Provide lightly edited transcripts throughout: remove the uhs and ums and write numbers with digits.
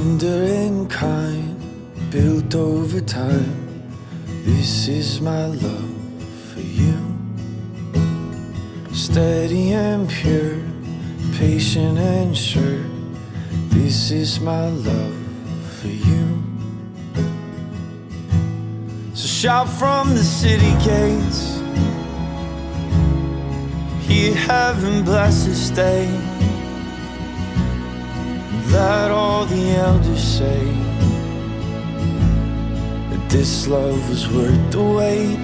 tender and kind, built over time. This is my love for you. Steady and pure, patient and sure. This is my love for you. So shout from the city gates, hear heaven bless this day. Let all the elders say that this love was worth the wait.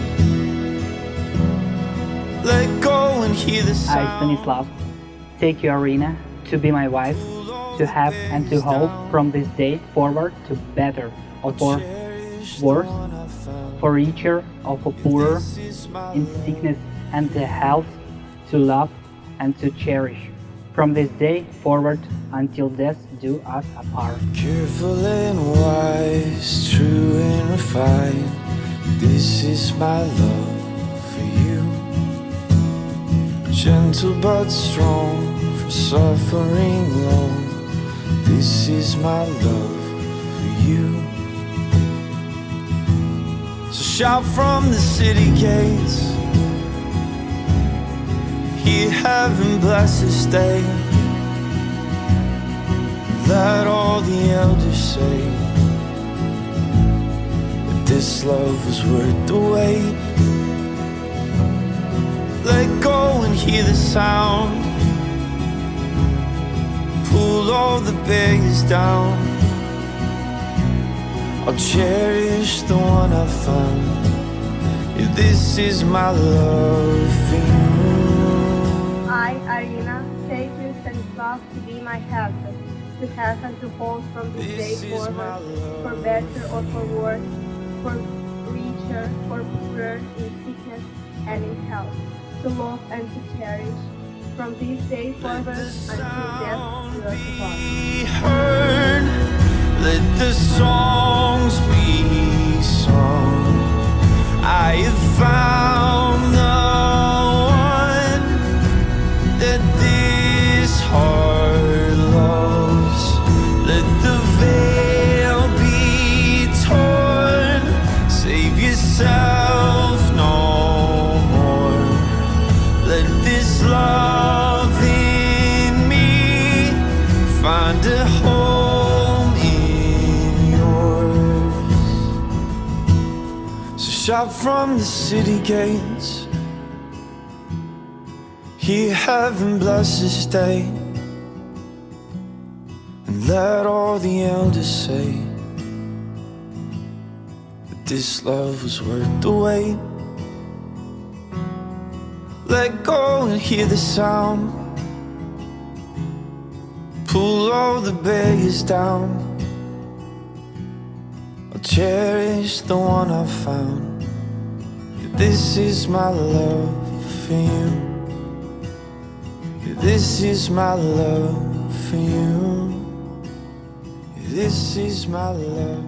Let go and hear the sound. I, Stanislav, take you, Arina, to be my wife, to have and to hold from this day forward to better or for worse, for richer or for poorer, in sickness and to health, to love and to cherish, from this day forward until death do us apart. Careful and wise, true and refined, this is my love for you. Gentle but strong, from suffering long, this is my love for you. So shout from the city gates, hear heaven bless this day. Let all the elders say that this love was worth the wait. Let go and hear the sound, pull all the barriers down. I'll cherish the one I found. Yeah, this is my love for you. I, Arina, take you, Stanislav, to be my husband, to have and to hold from this day forward, for better or for worse, for richer, for poorer, in sickness and in health, to love and to cherish, from this day forward until death do us apart. Let the songs be sung. I have found the one that this heart loves. Let the veil be torn. Save yourself no more. Let this love in me find a home in yours. So shout from the city gates, hear heaven bless this day. And let all the elders say that this love was worth the wait. Let go and hear the sound, pull all the barriers down. I'll cherish the one I found. Yeah, this is my love for you. Yeah, this is my love for you. Yeah, this is my love.